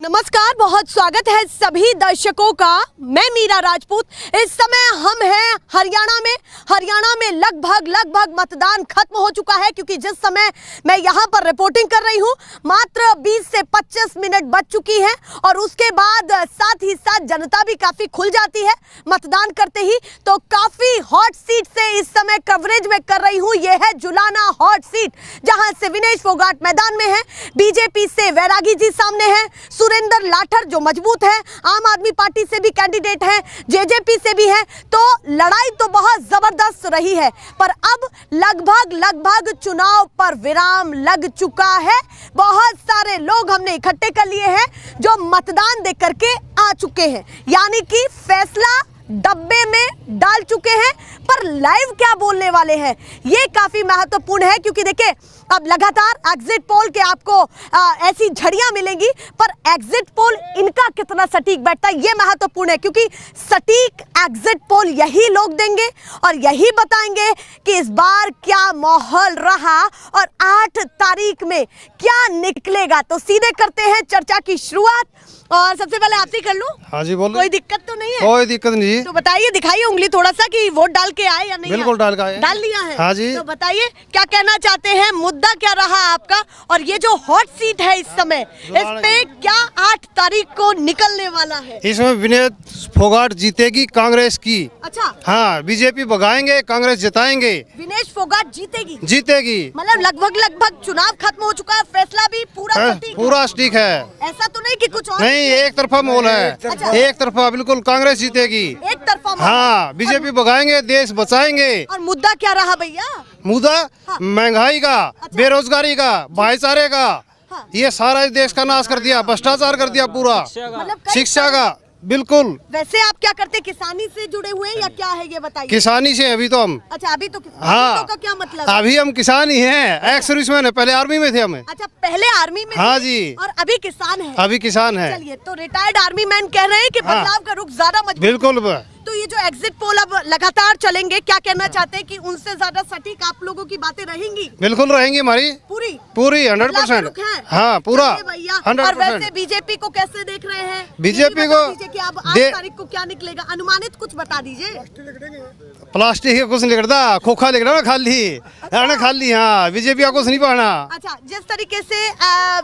नमस्कार, बहुत स्वागत है सभी दर्शकों का। मैं मीरा राजपूत। इस समय हम हैं हरियाणा में लगभग मतदान खत्म हो चुका है, क्योंकि जिस समय मैं यहाँ पर रिपोर्टिंग कर रही हूँ मात्र 20 से 25 मिनट बच चुकी है और उसके बाद साथ ही साथ जनता भी काफी खुल जाती है मतदान करते ही। तो काफी हॉट सीट से इस समय कवरेज में कर रही हूँ। ये है जुलाना हॉट सीट, जहाँ से विनेश फोगाट मैदान में है, बीजेपी से वैरागी जी सामने है, सुरेंद्र लाठर जो मजबूत है, आम आदमी पार्टी से भी कैंडिडेट है, जेजेपी से भी है। तो लड़ाई तो बहुत जबरदस्त रही है, पर अब लगभग चुनाव पर विराम लग चुका है। बहुत सारे लोग हमने इकट्ठे कर लिए हैं जो मतदान दे करके आ चुके हैं, यानी कि फैसला डब्बे में डाल चुके हैं। पर लाइव क्या बोलने वाले हैं ये काफी महत्वपूर्ण है, क्योंकि देखिए अब लगातार एग्जिट पोल के आपको ऐसी झड़ियां मिलेंगी, पर एग्जिट पोल इनका कितना सटीक बैठता है ये महत्वपूर्ण है, क्योंकि सटीक एग्जिट पोल यही लोग देंगे और यही बताएंगे कि इस बार क्या माहौल रहा और 8 तारीख में क्या निकलेगा। तो सीधे करते हैं चर्चा की शुरुआत, और सबसे पहले आप ही कर लूं। हाँ जी बोलो। कोई दिक्कत तो नहीं है? कोई दिक्कत नहीं। तो बताइए, दिखाइए उंगली थोड़ा सा कि वोट डाल के आए या नहीं? बिल्कुल डाल के आए। डाल दिया है? हाँ जी। तो बताइए क्या कहना चाहते हैं, मुद्दा क्या रहा आपका, और ये जो हॉट सीट है इस समय, इस पे क्या 8 तारीख को निकलने वाला है? इसमें विनेश फोगाट जीतेगी कांग्रेस की। अच्छा। हाँ, बीजेपी भगाएंगे, कांग्रेस जिताएंगे। विनेश फोगाट जीतेगी? जीतेगी। मतलब लगभग चुनाव खत्म हो चुका है, फैसला भी पूरा सटीक है। ऐसा तो नहीं कि कुछ और? नहीं, एक तरफा मोल है। अच्छा। एक तरफा बिल्कुल कांग्रेस जीतेगी। एक तरफा? हाँ, बीजेपी भगाएंगे, देश बचाएंगे। और मुद्दा क्या रहा भैया? मुद्दा हाँ। महंगाई का, अच्छा। बेरोजगारी का, भाईचारे का। हाँ। ये सारा इस देश का नाश कर दिया, भ्रष्टाचार कर दिया पूरा। मतलब शिक्षा का बिल्कुल। वैसे आप क्या करते, किसानी से जुड़े हुए या क्या है ये बताइए? किसानी से अभी तो हम। अच्छा, अभी तो हाँ, का क्या मतलब? अभी हम किसान ही हैं। एक्स सर्विसमैन है, पहले आर्मी में थे हमें। अच्छा, पहले आर्मी में? हाँ थे जी। और अभी किसान है? अभी किसान है। चलिए, तो रिटायर्ड आर्मी मैन कह रहे हैं कि हाँ। बदलाव का रुख ज्यादा मजबूत। बिल्कुल। तो ये जो एग्जिट पोल अब लगातार चलेंगे, क्या कहना चाहते हैं कि उनसे ज्यादा सटीक आप लोगों की बातें रहेंगी? बिल्कुल रहेंगी हमारी पूरी 100%। हाँ, पूरा 100%। और वैसे बीजेपी को कैसे देख रहे हैं? बीजेपी को कि अब 8 तारीख को क्या निकलेगा, अनुमानित कुछ बता दीजिए। प्लास्टिक का कुछ नहीं करता, खोखा लिख रहा खाली। हाँ, बीजेपी का कुछ नहीं पढ़ना। अच्छा, जिस तरीके से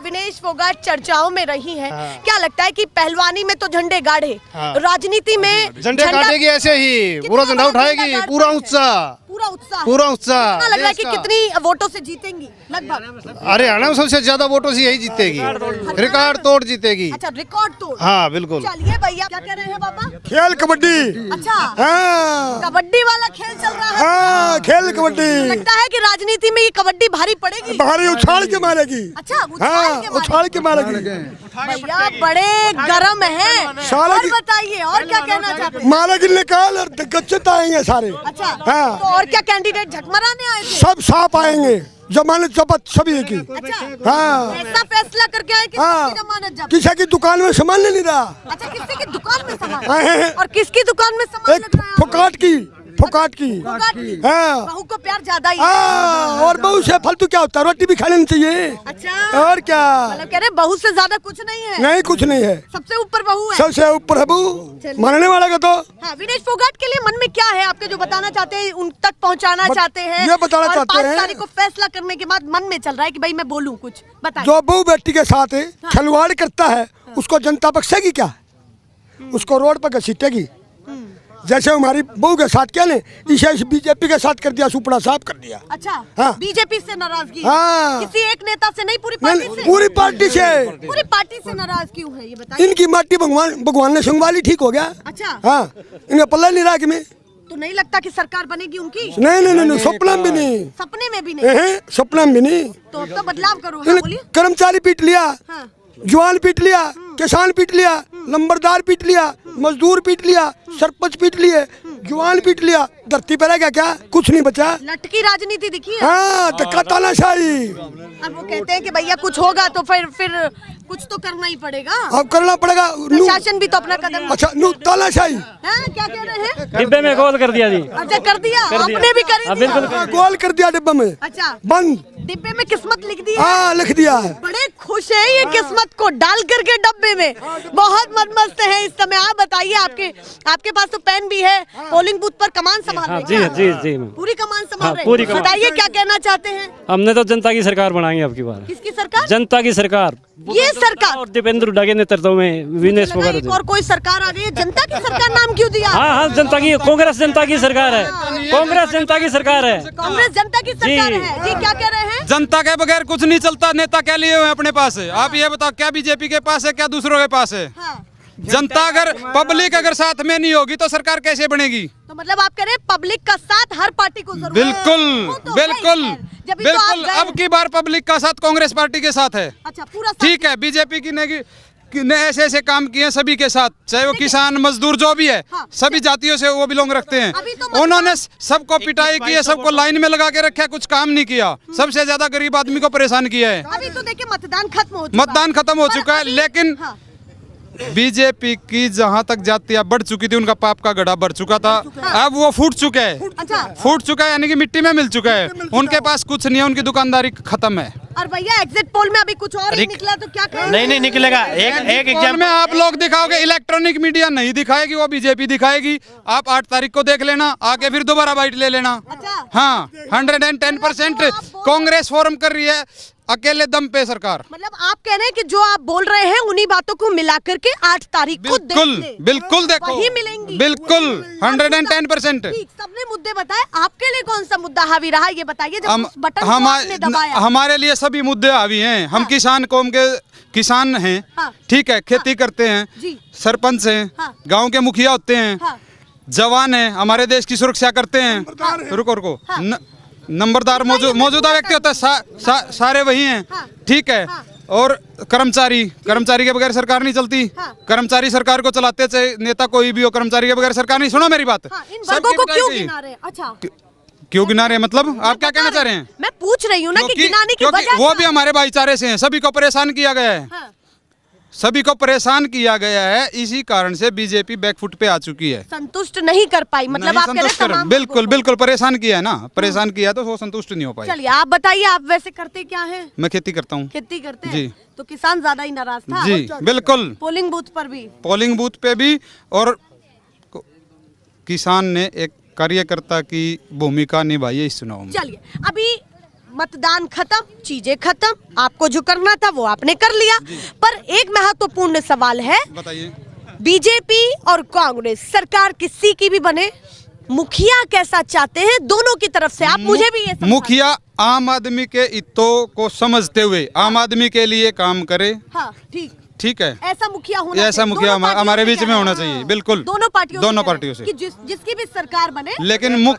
विनेश फोगाट चर्चाओं में रही है, हाँ। क्या लगता है कि पहलवानी में तो झंडे गाढ़े, हाँ। राजनीति में झंडे काटेगी ऐसे ही, पूरा झंडा उठाएगी, पूरा उत्साह। लग रहा है कि कितनी वोटों से जीतेंगी लगभग? हरियाणा में सबसे ज्यादा वोटों से यही जीतेगी, रिकॉर्ड तोड़ जीतेगी। अच्छा, रिकॉर्ड तोड़। हाँ बिल्कुल। चलिए भैया, क्या कह रहे हैं बाबा? खेल कबड्डी। अच्छा। हाँ। कबड्डी वाला खेल चल रहा है? हाँ, खेल कबड्डी। लगता है कि राजनीति में ये कबड्डी भारी पड़ेगी? भारी उछाल के मारेगी। अच्छा, उछाल के मारेगी। भैया बड़े गर्म है, और बताइए और क्या कहना चाहते हैं? मारेगी, निकाल और गच्चत आएंगे सारे। अच्छा। हाँ। तो और क्या कैंडिडेट झकमराने आए थे? सब साफ आएंगे, जमानत जब्त सभी की। अच्छा। हाँ। ऐसा फैसला करके आए कि हाँ। जमानत जब्त? किसी की दुकान में सामान नहीं रहा। अच्छा, किसी की दुकान में सामान? हाँ। और किसकी दुकान में सामान एक लग रहा है? फुकाट की। फोगाट की। हाँ। बहू को प्यार ज्यादा ही। हाँ, और बहू से फालतू क्या होता है, रोटी भी खा लेनी चाहिए। अच्छा। और क्या? मतलब कह रहे बहू से ज्यादा कुछ नहीं है? नहीं, कुछ नहीं है, सबसे ऊपर बहू है। सबसे ऊपर है बहू, मानने वाला का तो। हाँ, विनेश फोगाट के लिए मन में क्या है आपके, जो बताना चाहते हैं, उन तक पहुंचाना चाहते हैं? ये बताना चाहते हैं 5 तारीख को फैसला करने के बाद मन में चल रहा है कि भाई मैं बोलूं कुछ, बताइए। जो बहू बेटी के साथ खिलवाड़ करता है उसको जनता बख्शेगी क्या? उसको रोड पर घसीटेगी। जैसे हमारी बहू के साथ क्या ने, इसे बीजेपी के साथ कर दिया, सुपड़ा साफ कर दिया। अच्छा। हाँ। बीजेपी से नाराजगी? हाँ। किसी एक नेता से नहीं, पूरी पार्टी से? पूरी पार्टी से। पूरी पार्टी से नाराज क्यों है ये बताइए? इनकी माटी भगवान ने सुंगवाली ठीक हो गया। अच्छा। हाँ, इनका पल्ला नहीं रहा कि में। तो नहीं लगता कि सरकार बनेगी उनकी? नहीं, सपना में भी नहीं। सपने में भी नहीं? सपना में भी नहीं। तो अब तो बदलाव करो। हाँ, बोलिए। कर्मचारी पीट लिया। हाँ। जवान पीट लिया, किसान पीट लिया, नंबरदार पीट लिया, मजदूर पीट लिया, सरपंच पीट लिए, जवान पीट लिया, धरती पर है क्या? कुछ नहीं बचा। लटकी राजनीति दिखी है? हाँ, धक्का तानाशाही। अब वो कहते हैं कि भैया कुछ होगा तो फिर कुछ तो करना ही पड़ेगा। अब करना पड़ेगा। प्रशासन भी तो अपना कदम। अच्छा तानाशाही क्या कह रहे हैं? डिब्बे में गोल कर दिया जी। अच्छा कर दिया, आपने भी कर बिल्कुल दिया। गोल कर दिया डिब्बे में। अच्छा बंद डिब्बे में किस्मत लिख दी है। हाँ लिख दिया है। बड़े खुश है ये किस्मत को डाल करके डब्बे में, बहुत मस्त है इस समय। आप बताइए, आपके पास तो पेन भी है, पोलिंग बूथ पर कमान संभाल रहे हैं जी क्या? जी जी पूरी कमान संभाल हाँ, रहे पूरी हैं। कमान। बताइए क्या कहना चाहते हैं? हमने तो जनता की सरकार बनाएंगे अब की बार। किसकी सरकार? जनता की सरकार। ये सरकार और दीपेंद्र हुड्डा के नेतृत्व में विनेश लगा फोगाट। एक और कोई सरकार आ गई है, जनता की सरकार नाम क्यों दिया? हाँ हाँ, जनता की, कांग्रेस जनता की सरकार है। कांग्रेस जनता की सरकार है। कांग्रेस जनता की सरकार है जी। क्या कह रहे हैं? जनता के बगैर कुछ नहीं चलता। नेता क्या लिए हुए हैं अपने पास? आप ये बताओ, क्या बीजेपी के पास है, क्या दूसरों के पास है? हाँ। जनता अगर, पब्लिक अगर साथ में नहीं होगी तो सरकार कैसे बनेगी? तो मतलब आप कह रहे हैं पब्लिक का साथ हर पार्टी को जरूरत है। बिल्कुल वो तो बिल्कुल है ही है। जब भी तो बिल्कुल। आप गए- अब की बार पब्लिक का साथ कांग्रेस पार्टी के साथ है। अच्छा पूरा साथ। ठीक है, बीजेपी ने ऐसे ऐसे काम किए हैं सभी के साथ, चाहे वो किसान मजदूर जो भी है, हाँ। सभी जातियों से वो बिलोंग रखते हैं। अभी तो मतदान- उन्होंने सबको पिटाई की है, सबको लाइन में लगा के रखा है, कुछ काम नहीं किया। सबसे ज्यादा गरीब आदमी को परेशान किया है। अभी तो देखिए मतदान खत्म हो चुका मतदान खत्म हो पर चुका है, अभी- लेकिन हाँ। बीजेपी की जहां तक जातियां बढ़ चुकी थी, उनका पाप का गड्ढा बढ़ चुका था। अब वो फूट चुका है। अच्छा। फूट चुका है यानी कि मिट्टी में मिल चुका है। उनके पास कुछ नहीं है, उनकी दुकानदारी खत्म है। और भैया एग्जिट पोल में अभी कुछ और ही निकला तो क्या कहेंगे? नहीं निकलेगा। एक पोल एग्जाम में आप लोग दिखाओगे, इलेक्ट्रॉनिक मीडिया नहीं दिखाएगी, वो बीजेपी दिखाएगी। आप 8 तारीख को देख लेना, आके फिर दोबारा बाइट ले लेना। अच्छा। हाँ, 110% कांग्रेस फॉर्म कर रही है अकेले दम पे सरकार। मतलब आप कह रहे हैं कि जो आप बोल रहे हैं उन्हीं बातों को मिला करके 8 तारीख को बिल्कुल देख लें। बिल्कुल देखो, वही मिलेंगी। बिल्कुल 110%। ठीक, सबने मुद्दे बताए, आपके लिए कौन सा मुद्दा हावी रहा ये बताइए। जब उस बटन को आपने दबाया। हमारे लिए सभी मुद्दे हावी हैं। हम किसान कौम के किसान हैं। हाँ। ठीक है, खेती करते हैं, जी। सरपंच हैं, हाँ। गांव के मुखिया होते हैं, हाँ। जवान हैं, हमारे देश की सुरक्षा करते हैं। रुको हाँ। नंबरदार मौजूदा व्यक्ति होता है, सारे वही हैं। हाँ। ठीक है। हाँ। और कर्मचारी के बगैर सरकार नहीं चलती। हाँ। कर्मचारी सरकार को चलाते, चाहे नेता कोई भी हो, कर्मचारी के बगैर सरकार नहीं। सुनो मेरी बात। हाँ, इन सबकी वर्गों को पिटाई क्यों की। गिना रहे हैं? अच्छा क्यों गिना रहे हैं मतलब? आप क्या कहना चाह रहे हैं? मैं पूछ रही हूँ ना कि गिनाने की क्योंकि वजह वो क्या भी है? हमारे भाईचारे से हैं। सभी को परेशान किया गया है। हाँ। सभी को परेशान किया गया है। इसी कारण से बीजेपी बैकफुट पे आ चुकी है। संतुष्ट नहीं कर पाई, मतलब नहीं आप कह रहे संतुष्ट हैं कर, तमाम बिल्कुल वर्गों को। बिल्कुल परेशान किया है ना। परेशान किया तो वो संतुष्ट नहीं हो पाई। चलिए आप बताइए, आप वैसे करते क्या हैं? मैं खेती करता हूँ खेती करते हैं। जी। तो किसान ज्यादा ही नाराज था। जी बिल्कुल। पोलिंग बूथ पर भी। पोलिंग बूथ पे भी। और किसान ने एक कार्यकर्ता की भूमिका निभाई है इस चुनाव में। चलिए अभी मतदान खत्म, चीजें खत्म, आपको जो करना था वो आपने कर लिया, पर एक महत्वपूर्ण सवाल है। बताइए। बीजेपी और कांग्रेस सरकार किसी की भी बने, मुखिया कैसा चाहते हैं दोनों की तरफ से? आप मुझे भी ये समझाइए। मुखिया आम आदमी के हितों को समझते हुए आम आदमी के लिए काम करे। हाँ ठीक ठीक है, ऐसा मुखिया होना ऐसा चाहिए। मुखिया दोनों पार्टियों हमारे से बीच कह में रहे होना हैं। चाहिए। बिल्कुल दोनों पार्टियों से से। कि जिसकी भी सरकार बने, लेकिन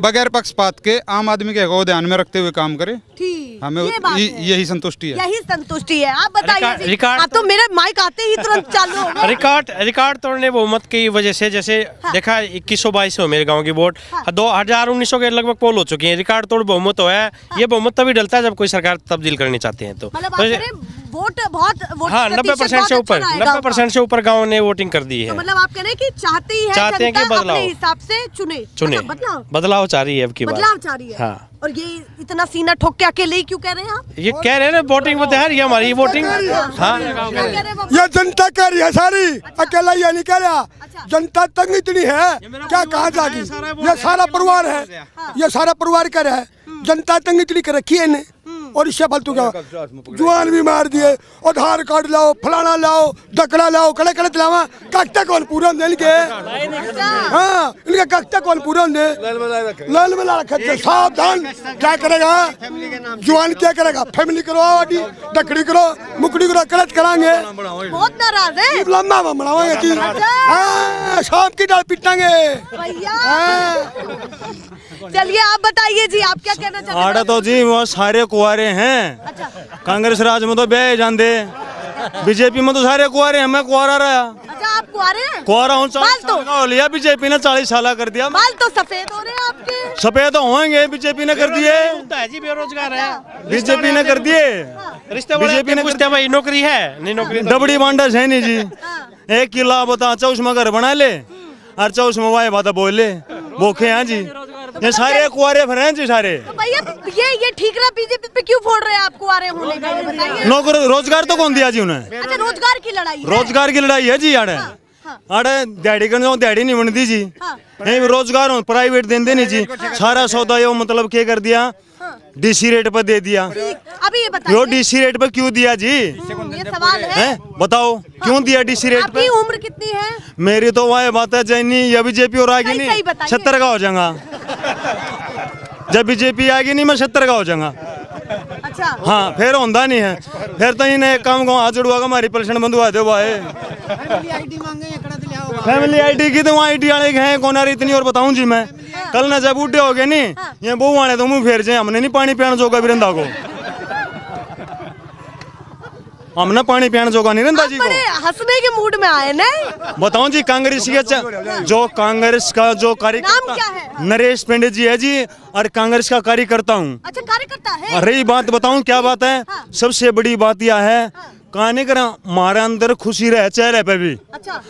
बगैर पक्षपात के आम आदमी के को ध्यान में रखते हुए काम करे। ठीक, हमें ये बात है। यही संतुष्टि है। यही संतुष्टि है। आप बताइए जी। रिकॉर्ड आप तो मेरे माइक आते ही तुरंत चालू हो गए। रिकॉर्ड तोड़ने बहुमत की वजह से, जैसे देखा 2122 मेरे गांव की वोट 2019 के लगभग पोल हो चुकी है। रिकॉर्ड तोड़ बहुमत हुआ है। ये बहुमत तभी डलता है जब कोई सरकार तब्दील करनी चाहते हैं तो। मतलब आप कह रहे हैं वोट बहुत हाँ 90% से ऊपर 90% से ऊपर गाँव ने वोटिंग कर दी है। तो मतलब आप कह रहे हैं कि चाहते हैं कि जनता अपने हिसाब से चुने। अच्छा, बदलाव चाह रही है अब की बार। बदलाव चाह रही है। हाँ। और ये इतना सीना ठोक के अकेले ही क्यों कह रहे हैं आप? ये कह रहे हैं ना वोटिंग में है, ये हमारी वोटिंग। हाँ क्या कह रहे हैं बाबू? ये जनता कह रही है सारी, अकेला ये नहीं कह रहा। जनता तंग इतनी है क्या कहा जाएगी। ये सारा परिवार है, ये सारा परिवार कह रहा है। जनता तंग इतनी कर रखी है इन्हें। और इससे फालतू क्या जुआन भी मार दिए, आधार कार्ड लाओ, फलाना लाओ, डकड़ा लाओ, कड़े कड़े लावा, कागता कौन पूरा होंगे इनके? हाँ, इनके कागता कौन पूरा होंगे? लाल में ला रखा। सावधान, क्या करेगा जुआन, क्या करेगा? फैमिली करो, डकड़ी करो, मुकड़ी करो, कड़त कराएंगे। बहुत नाराज है लम्बा बनावाएंगे जी। हाँ, शाम की दाल पीटांगे भैया। चलिए आप बताइए जी, आप क्या कहना चाहते हैं? आड़ा तो जी वो सारे कुआरे हैं। अच्छा कांग्रेस राज में तो ब्याह जाते, बीजेपी में तो सारे कुआरे हैं। मैं कुआरा रहा, अच्छा आप कुआरे हैं? कुआरा हूँ। बाल तो हो लिया बीजेपी ने, 40 साल कर दिया। बाल तो सफेद हो रहे हैं आपके। सफेद होंगे, बीजेपी ने कर दिए। जी बेरोजगार है। बीजेपी ने कर दिए। रिश्ते वाले बीजेपी ने पूछते हैं भाई नौकरी है नहीं, नौकरी तो डबड़ी बांडा है नहीं जी। 1 किला बता चौसमा घर बना ले और चौसमा वाए बात बोल ले भूखे हैं जी। ये सारे कुआरे फिर हैं जी सारे। तो भैया ये ठीक रहा, बीजेपी पे क्यों फोड़ रहे हैं आप कुआरे होने का, ये बताइए। नौकर रोजगार तो कौन दिया जी उन्हें? अच्छा, रोजगार की लड़ाई है। रोजगार की लड़ाई है जी। आड़े आड़े दिहाड़ी करने जाओ, दिहाड़ी नहीं बनती जी। नहीं रोजगार हो प्राइवेट देंदे नहीं जी। सारा सौदा यो मतलब क्या कर दिया, डीसी रेट पर दे दिया। अभी ये बताइए, यो डीसी रेट पर क्यों दिया जी? ये सवाल है। बताओ क्यों दिया डीसी रेट आपकी पे? उम्र कितनी है? मेरी तो वह बात है जैनी या बीजेपी और आएगी सही नहीं बताइए। 70 का हो जाऊंगा। जब बीजेपी आएगी नहीं मैं 70 का हो जाऊंगा। अच्छा, हाँ फिर होंदा नहीं है। फिर तो इन्हें एक काम को हाथ जुड़वा के हमारी पेंशन बंधवा दो भाई। फैमिली आईडी की तो आईडी वाले हैं कौन आ रही इतनी और बताऊं जी मैं। कल न जब बूढ़े हो गए नहीं ये बहू आने तो मुंह फेर जाए। हमने नहीं पानी पियान जोगा बिरंदा को, हमने पानी पियान जोगा नहीं रंदा जी को। बड़े हंसने के मूड में आए ना। बताऊं जी कांग्रेस के जो कांग्रेस का जो नाम क्या कार्यकर्ता है? नरेश पंडित जी है जी और कांग्रेस का कार्यकर्ता हूँ। अच्छा, कार्यकर्ता है। रही बात बताऊं क्या बात है, सबसे बड़ी बात यह है कहानी करा हमारे अंदर खुशी रहे चेहरे पे भी अच्छा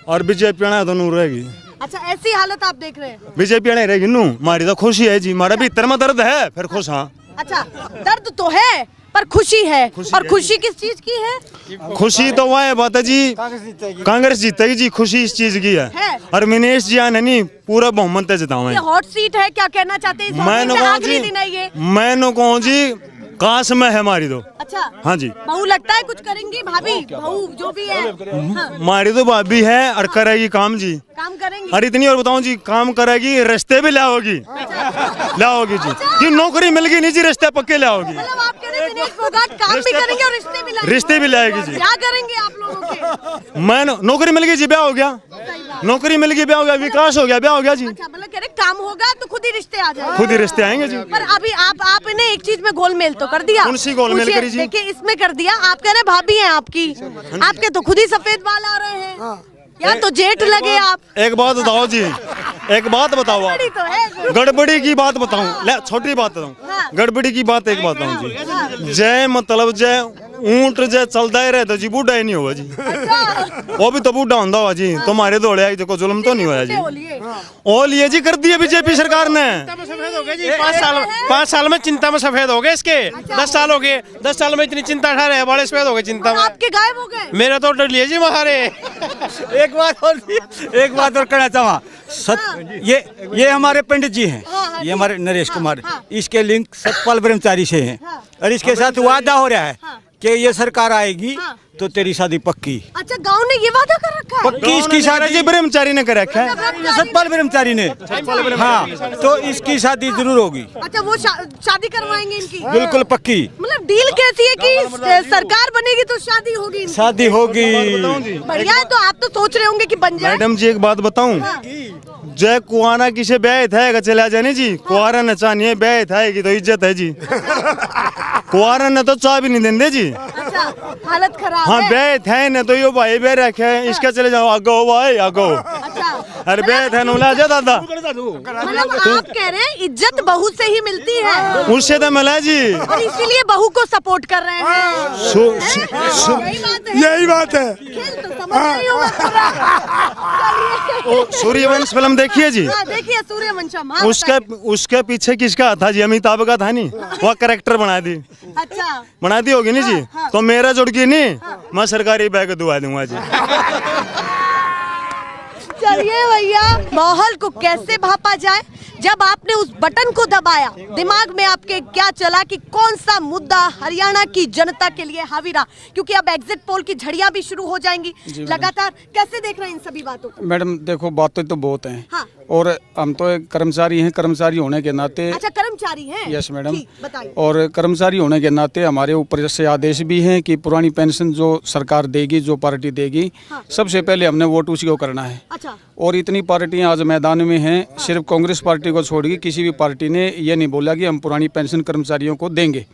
और बीजेपी तो नूर रहेगी। अच्छा, ऐसी हालत आप देख रहे हैं। बीजेपी रहेगी नू हमारी तो खुशी है जी। हमारा भीतर में दर्द है फिर खुश। हाँ अच्छा, दर्द तो है पर खुशी है। और खुशी किस चीज की है? खुशी तो वह बात है जी कांग्रेस जीतेगी जी। खुशी इस चीज की है और मिनेश जी आने नहीं पूरा बहुमत जितावे। ये हॉट सीट है, क्या कहना चाहते हैं? इस हॉट सीट में आखिरी दिन है ये। मैं कहूँ जी काश में है हमारी तो। अच्छा, हाँ जी बहू लगता है कुछ करेंगी, भाभी बहू जो भी है। हाँ, हमारी तो भाभी है और करेगी काम जी। काम करेंगी। और इतनी और बताऊं जी काम करेगी रिश्ते भी लाओगी लाओगी जी। कि नौकरी मिल गई नहीं जी रिश्ते पक्के लाओगी। मतलब आप कह रहे हैं दिनेश फोगाट काम भी करेंगे और रिश्ते भी लाएंगे जी। क्या करेंगे आप लोगों के? मैं नौकरी मिल गई जी ब्याह हो गया। नौकरी मिल गई ब्याह हो गया, विकास हो गया ब्याह हो गया जी। अच्छा, मतलब कह रहे काम होगा तो खुद ही रिश्ते आ जाएंगे। खुद ही रिश्ते आएंगे जी। पर अभी आपने एक चीज में गोलमेल तो कर दिया। कौन सी गोलमेल करी जी? देखिए इसमें कर दिया। आप कह रहे हैं भाभी हैं आपकी, आपके तो खुद ही सफेद बाल आ रहे हैं या तो जेठ लगे आप। एक बात बताओ जी, एक बात बताओ आप। गड़बड़ी तो है। गड़बड़ी की बात बताऊं, ले छोटी बात बताऊं। गड़बड़ी की बात एक बात बताऊं जी। जय मतलब जय ऊंट जय चलता ही रहता जी बूढ़ा ही नहीं हुआ जी। वो भी तो बूढ़ा होता हुआ जी। तुम्हारे दौड़े देखो जुल्म तो नहीं हुआ जी। ओ लिए जी कर दिए बीजेपी सरकार ने। 5 साल में चिंता में सफेद हो गए इसके। 10 साल हो गए, 10 साल में इतनी चिंता उठा रहे हैं, बड़े सफेद हो गए चिंता में। आपके गायब हो गए। मेरा तो डर लिए जी महारे। एक बात और कहना चाहूँ ये हमारे पंडित जी हैं। ये हमारे नरेश कुमार। इसके लिंक सतपाल ब्रह्मचारी से हैं और इसके साथ वादा हो रहा है कि ये सरकार आएगी तो तेरी शादी पक्की। अच्छा, गांव ने ये वादा कर रखा है। पक्की इसकी शादी जी ब्रह्मचारी ने कर रखा है। सतपाल ब्रह्मचारी ने। हाँ तो इसकी शादी जरूर होगी। अच्छा, वो शादी करवाएंगे इनकी बिल्कुल पक्की। मतलब डील कैसी है कि सरकार बनेगी तो शादी होगी इनकी? शादी होगी। बढ़िया है। तो आप तो सोच रहे होंगे कि बन जाए। मैडम जी एक बात बताऊं, जय कुआरा किसे ब्याह था चला जाने जी। कुआरा न चाहिए ब्याह थाएगी तो इज्जत है जी। कुआरा ने तो चाह भी नहीं देंगे जी। अच्छा, हालत खराब हाँ है। ब्याह थे न तो यो भाई ब्याह रखे इसका चले जाओ आगो भाई आगो। अच्छा, अरे ब्याह थे नुला जा दादा। मतलब आप कह रहे हैं इज्जत बहू से ही मिलती है उससे तो मिला जी। और इसीलिए बहू को सपोर्ट कर रहे हैं। यही बात है। खेल तो समझ रही हूँ मैं पूरा। चलिए। सूर्यवंश फिल्म देखिए जी। हाँ, देखिए सूर्यवंशम। हाँ, उसके पीछे किसका था जी? अमिताभ का था नहीं? वह कैरेक्टर बना दी। अच्छा, बना दी होगी नहीं जी। तो मेरा जुड़ गई नहीं मैं सरकारी बैग दुआ दूंगा जी। चलिए भैया, माहौल को कैसे भापा जाए जब आपने उस बटन को दबाया? दिमाग में आपके क्या चला कि कौन सा मुद्दा हरियाणा की जनता के लिए हावी रहा? क्योंकि अब एग्जिट पोल की झड़ियां भी शुरू हो जाएंगी लगातार। कैसे देख रहे हैं इन सभी बातों को? मैडम देखो बातें तो बहुत हैं। हाँ। और हम तो एक कर्मचारी हैं, कर्मचारी होने के नाते। अच्छा, कर्मचारी हैं? Yes madam. बताइए। और कर्मचारी होने के नाते हमारे ऊपर जैसे आदेश भी हैं कि पुरानी पेंशन जो सरकार देगी, जो पार्टी देगी, सबसे पहले हमने वोट उसी को करना है। अच्छा। और इतनी पार्टियां आज मैदान में हैं, सिर्फ कांग्रेस पार्टी को छोड़ के किसी भी पार्टी ने ये नहीं बोला कि हम पुरानी पेंशन कर्मचारियों को देंगे।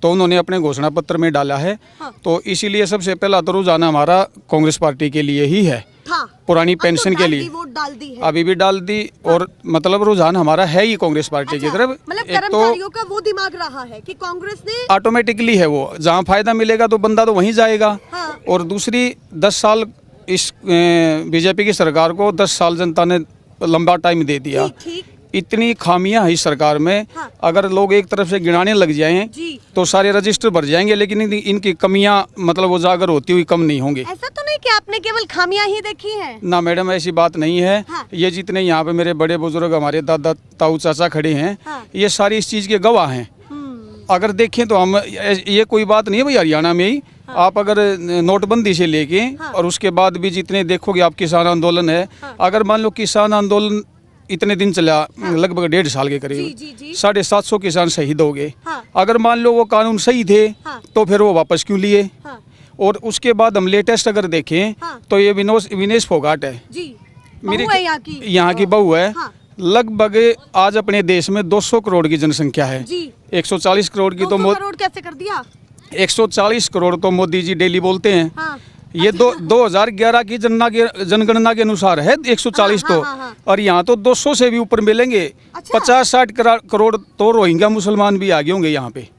तो उन्होंने अपने घोषणा पत्र में डाला है। तो इसीलिए सबसे पहला तो रुझान हमारा कांग्रेस पार्टी के लिए ही है। हाँ, पुरानी अब तो पेंशन के डाल लिए दी, वोट डाल दी है। अभी भी डाल दी। और मतलब रुझान हमारा है ही कांग्रेस पार्टी की अच्छा, तरफ। मतलब एक तो कर्मचारियों का वो दिमाग रहा है कि कांग्रेस ने ऑटोमेटिकली है, वो जहाँ फायदा मिलेगा तो बंदा तो वहीं जाएगा। हाँ। और दूसरी 10 साल इस बीजेपी की सरकार को 10 साल जनता ने लंबा टाइम दे दिया। ठीक। इतनी खामियां हैं इस सरकार में। हाँ। अगर लोग एक तरफ से गिनाने लग जाएं जी। तो सारे रजिस्टर भर जाएंगे, लेकिन इनकी कमियां मतलब उजागर होती हुई कम नहीं होंगी। ऐसा तो नहीं कि आपने केवल खामियां ही देखी हैं। ना मैडम, ऐसी बात नहीं है। हाँ। ये जितने यहाँ पे मेरे बड़े बुजुर्ग हमारे दादा ताऊ चाचा खड़े हैं, हाँ। ये सारी इस चीज़ के गवाह हैं। अगर देखें तो हम, ये कोई बात नहीं है भाई, हरियाणा में ही आप अगर नोटबंदी से लेके और उसके बाद भी जितने देखोगे आप, किसान आंदोलन है। अगर मान लो किसान आंदोलन इतने दिन चला, लगभग 1.5 साल के जी, करीब, जी, जी। 750 किसान शहीद हो गए। हाँ। अगर मान लो वो कानून सही थे हाँ। तो फिर वो वापस क्यों लिए? हाँ। और उसके बाद हम लेटेस्ट अगर देखें हाँ। तो ये विनेश फोगाट है, जी, मेरी बहू है यहाँ की बहू है। हाँ। लगभग आज अपने देश में 200 करोड़ की जनसंख्या है। जी। 140 करोड़ की तो 200 करोड़ कैसे कर दिया? 140 करोड़ तो मोदी जी डेली बोलते हैं। हाँ। ये 2011 की जनगणना के अनुसार है 140 हाँ, तो। हाँ, हाँ। और यहाँ तो 200 से भी ऊपर मिलेंगे। अच्छा। 50-60 करोड़ तो रोहिंग्या मुसलमान भी आगे होंगे यहाँ पे।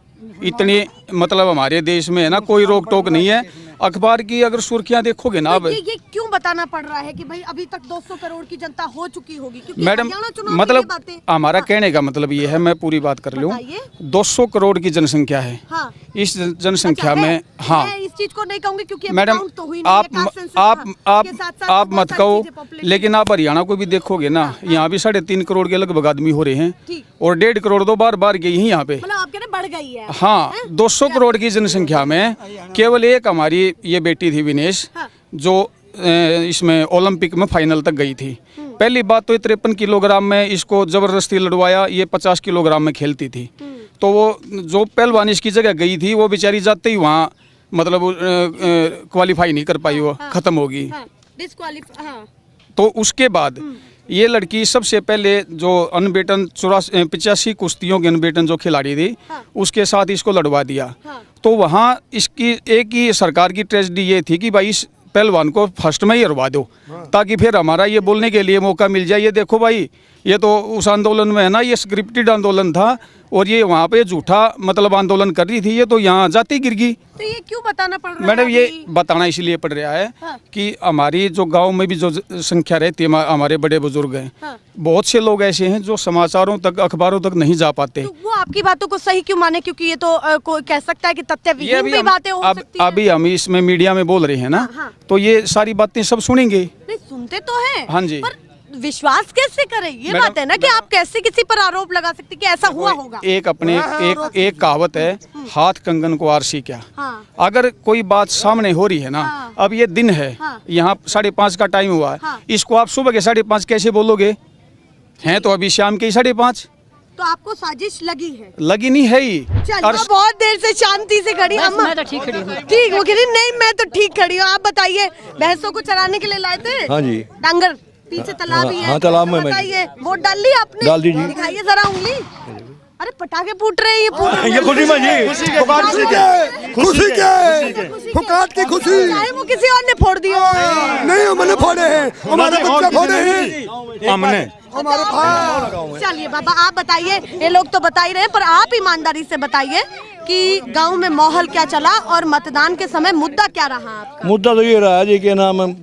इतने मतलब हमारे देश में है ना, कोई रोक टोक नहीं है। अखबार की अगर सुर्खियां देखोगे ना, अब ये क्यों बताना पड़ रहा है कि भाई अभी तक 200 करोड़ की जनता हो चुकी होगी? क्योंकि मैडम, हरियाणा चुनाव में ये मतलब बातें- हमारा हाँ। कहने का मतलब ये है, मैं पूरी बात कर लूँ। बताइए। 200 करोड़ की जनसंख्या है। हाँ। इस जनसंख्या अच्छा, में हाँ मैं इस चीज को नहीं कहूंगी क्योंकि अभी मैडम, काउंट तो हुई नहीं है, कास्ट सेंसस के साथ-साथ आप बहुत मत सारी कहो, चीजें population- लेकिन आप हरियाणा को भी देखोगे ना, यहाँ भी 3.5 करोड़ के लगभग आदमी हो रहे हैं। ठीक। और 1.5 करोड़ तो बार बार गई हैं यहाँ पे। मतलब आप कह रहे बढ़ गई है। हाँ, 200 करोड़ की जनसंख्या में केवल एक हमारी ये बेटी थी विनेश, हाँ। जो इसमें ओलंपिक में फाइनल तक गई थी। पहली बात तो 53 किलोग्राम में इसको जबरदस्ती लड़वाया, ये 50 किलोग्राम में खेलती थी। तो वो जो पहलवान इसकी जगह गई थी, वो बेचारी जाते ही वहाँ मतलब क्वालिफाई नहीं कर पाई, वो खत्म होगी। हाँ, disqualify- हाँ। तो उसके बाद ये लड़की सबसे पहले जो अनबेटन 85 कुश्तियों के अनबेटन जो खिलाड़ी थी, हाँ। उसके साथ इसको लड़वा दिया। हाँ। तो वहाँ इसकी एक ही सरकार की ट्रेजेडी ये थी कि भाई इस पहलवान को फर्स्ट में ही हरवा दो, ताकि फिर हमारा ये बोलने के लिए मौका मिल जाए। ये देखो भाई, ये तो उस आंदोलन में है ना, ये स्क्रिप्टेड आंदोलन था और ये वहाँ पे झूठा मतलब आंदोलन कर रही थी, ये तो यहाँ जाती गिर गई। तो ये क्यों बताना पड़ रहा है? मैडम, ये अभी? बताना इसलिए पड़ रहा है हाँ। कि हमारी जो गांव में भी जो संख्या रहती है, हमारे बड़े बुजुर्ग हैं, हाँ। बहुत से लोग ऐसे हैं जो समाचारों तक, अखबारों तक नहीं जा पाते। तो वो आपकी बातों को सही क्यों माने? क्योंकि ये तो कोई कह सकता है कि तथ्य विहीन भी बातें हो सकती हैं। अभी हम इसमें मीडिया में बोल रहे हैं ना, हाँ, हाँ। तो ये सारी बातें सब सुनेंगे। नहीं, सुनते तो हैं। हाँ जी। पर विश्वास कैसे करें? ये मैडम, बात है ना कि आप कैसे किसी पर आरोप लगा सकते कि ऐसा हुआ होगा। एक अपने एक कहावत है, हाथ कंगन को आरसी क्या। हाँ। अगर कोई बात सामने हो रही है ना, हाँ। अब ये दिन है, हाँ। यहाँ 5:30 का टाइम हुआ है, हाँ। इसको आप सुबह के 5:30 कैसे बोलोगे? हैं तो अभी शाम के 5:30। तो आपको साजिश लगी है? लगी नहीं है ही। चलिए, और बहुत देर से शांति से खड़ी अम्मा। मैं तो ठीक खड़ी हूँ। ठीक वो कह रही नहीं, मैं तो ठीक खड़ी हूँ। आप बताइए, भैंसों को चराने के लिए लाए थे? हाँ जी। डांगर पीछे तालाब ही है। हाँ, तालाब में मैं- बताइए, वोट डाल ली आपने? डाल दीजिए। दिखाइए जरा उंगली। अरे पटाखे फूट रहे हैं, ये फूट रहे हैं। ये खुशी में जी, खुशी के फुकाट की खुशी। चाहे वो किसी और ने फोड़ दिया। नहीं, हमने फोड़े हैं, हमारे बच्चे फोड़े हैं, हमने हमारे भाई। चलिए बाबा, आप बताइए, ये लोग तो बता ही रहे हैं, पर आप ईमानदारी से बताइए कि गांव में माहौल क्या चला और मतदान के समय मुद्दा क्या रहा आपका? मुद्दा तो ये रहा है जी कि नाम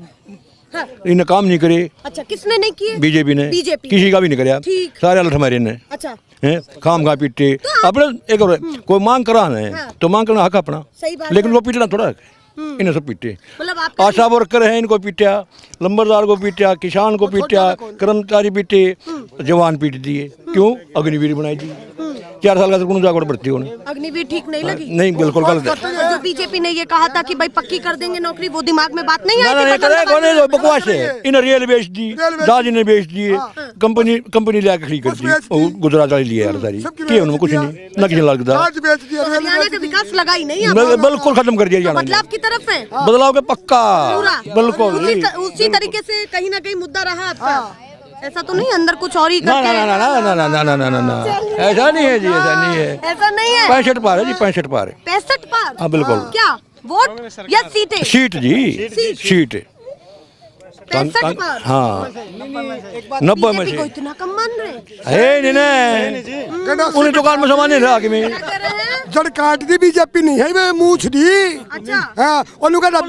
इन्हें काम नहीं करे। अच्छा, किसने नहीं किए? बीजेपी ने बीजेपी किसी का भी नहीं कराया, ठीक। सारे अलट हमारे ने अच्छा, हैं, खाम खा पीटे अपने एक और कोई मांग कराना है तो मांग करना हक अपना, सही बात लेकिन वो पीटना थोड़ा है। इन्हें सब पीटे, मतलब आपका आशा वर्कर है इनको पीटा, लंबरदार को पीटा, किसान को पीटा, कर्मचारी पीटे, जवान पीट दिए। क्यों? अग्निवीर बनाई दी। 4 साल का तो जाकर भर्ती होने। अग्निवीर ठीक नहीं लगी? नहीं, बिल्कुल गलत है। तो जो बीजेपी ने ये कहा था कि भाई पक्की कर देंगे नौकरी, वो दिमाग में बात नहीं आई? ना कि ना बटन करे दबा कोने देना? बकवास है। इन्हें रेल बेच दी, दाज इन्हें बेच दिए, कंपनी ले खड़ी कर दी, गुजरात वाली लिए यार सारी के उनमें कुछ नहीं, ना किसी लगता। हरियाणा का विकास लगा ही नहीं। बिल्कुल खत्म कर दिया हरियाणा ने। बदलाव की तरफ है बदलाव के पक्का, पूरा। बिल्कुल। उसी तरीके से कहीं ना कहीं मुद्दा रहा आपका। ऐसा तो नहीं अंदर कुछ और ही ना करके? ना ना ना ना ना ना ना ना ना, ऐसा नहीं है जी, ऐसा नहीं है। ऐसा नहीं है। 65 पार है जी, 65 पार है। 65 पार? हाँ, बिल्कुल। क्या वोट या सीटें? सीट जी, सीट। हाँ 90 में बीजेपी से को इतना कम मान रहे हैं? है नहीं उन्हें दुकान में सामान नहीं रहा आगे में क्या कर रहे हैं? जड़ काट दी बीजेपी नहीं है वे मूछ दी। अच्छा। हाँ उन्होंने कहा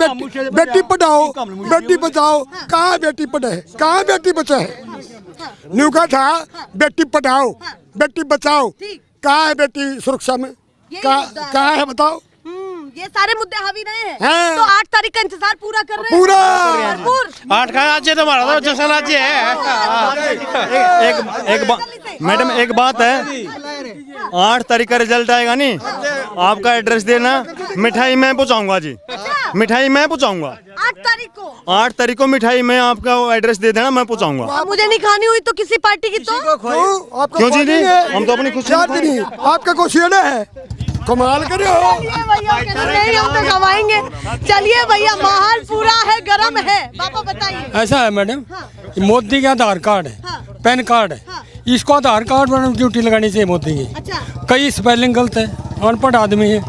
बेटी पढ़ाओ बेटी बचाओ। कहाँ बेटी पढ़े कहाँ बेटी बचे है? न्यू का था बेटी पढ़ाओ बेटी बचाओ। ठीक। कहाँ है बेटी सुरक्षा में? यही मुद्दा है। कहाँ है बताओ? ये सारे मुद्दे हावी रहे हैं। हाँ। तो 8 तारीख का इंतजार पूरा कर रहे हैं। पूरा भरपूर। 8 का राज्य तो हमारा तो जैसा राज्य है। मैडम एक बात है, 8 तारीख का रिजल्ट आएगा नहीं, आपका एड्रेस देना, मिठाई मैं पहुंचाऊंगा जी। मिठाई मैं पहुंचाऊंगा 8 तारीख को। 8 तारीख को मिठाई मैं आपका एड्रेस दे देना, मैं पहुंचाऊंगा। अब मुझे नहीं खानी हुई तो किसी पार्टी की तो क्यों जी नहीं? हम तो अपनी खुशी याद नहीं आपका क्वेश्चन है कमाल करे हो। चलिए भैया नहीं हम तो गवाएंगे। चलिए भैया माहौल पूरा है गरम है। पापा बताइए। ऐसा है मैडम, मोदी का आधार कार्ड है, पैन कार्ड है, इसको आधार कार्ड पर ड्यूटी लगानी चाहिए मोदी की। अच्छा। कई स्पेलिंग गलत है, अनपढ़ आदमी है,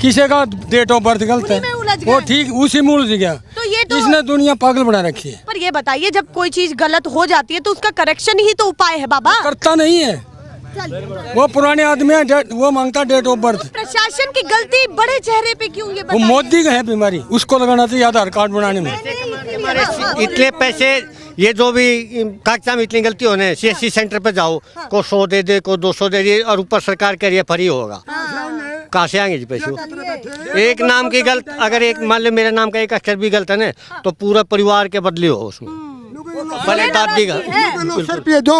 किसी का डेट ऑफ बर्थ गलत है, उन्हीं में उलझ वो गए। ठीक उसी में उलझ गया। तो ये तो इसने दुनिया पागल बना रखी है। पर ये बताइए जब कोई चीज गलत हो जाती है तो उसका करेक्शन ही तो उपाय है बाबा। करता नहीं है, वो पुराने आदमी है, वो मांगता डेट ऑफ बर्थ। प्रशासन की गलती बड़े चेहरे पे क्यों ये वो बताइए? मोदी का है बीमारी, उसको लगाना चाहिए आधार कार्ड बनाने में। इतने पैसे ये जो भी कागजात में इतनी गलती होने CSC सेंटर पे जाओ, को 100 दे दे, को 200 दे दे, और ऊपर सरकार कह रही है फ्री होगा। कहाँ से आएंगे जी पैसे? एक नाम की गलत, अगर एक मान लो मेरे नाम का एक अक्षर भी गलत है ना, तो पूरा परिवार के बदले हो उसमें। भले दादी का 900 रुपये दो।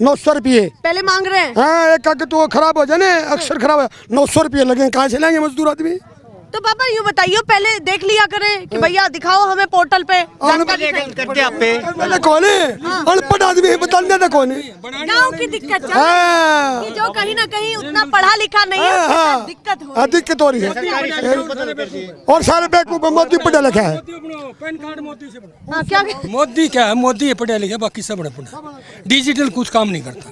900 रुपये पहले मांग रहे हैं। हाँ एक कागज तो खराब हो जाए ना, अक्षर खराब है, 900 रुपये लगे। कहाँ से लेंगे मजदूर आदमी? तो पापा यूँ बताइए पहले देख लिया करें कि भैया दिखाओ हमें पोर्टल पे जानकारी सही। करते आप पे कौन है अनपढ़ आदमी है, बताने था कौन है? गाँव की दिक्कत चल रही हाँ। है कि जो कहीं ना कहीं उतना पढ़ा लिखा नहीं है उसके साथ दिक्कत हो रही है। दिक्कत हो रही है। और सारे बेवकूफ मोदी पढ़ा लिखा है। पैन कार्ड मोदी से बना। हाँ, क्या मोदी क्या है, मोदी पढ़ा लिखा, बाकी सब पढ़ा। डिजिटल कुछ काम नहीं करता।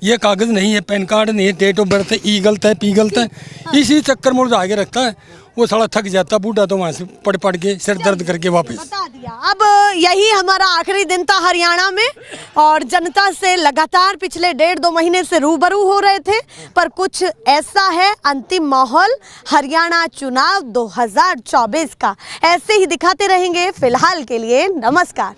ये कागज नहीं है, पैन कार्ड नहीं है, डेट ऑफ बर्थ है, ई गलत है, पी गलत है, इसी चक्कर में उलझा के रखता है। वो साला थक जाता बूढ़ा, तो वहाँ से पढ़ पढ़ के सिर दर्द करके वापस। बता दिया। अब यही हमारा आखिरी दिन था हरियाणा में और जनता से लगातार पिछले 1.5-2 महीने से रूबरू हो रहे थे, पर कुछ ऐसा है अंतिम माहौल हरियाणा चुनाव 2024 का। ऐसे ही दिखाते रहेंगे। फिलहाल के लिए नमस्कार।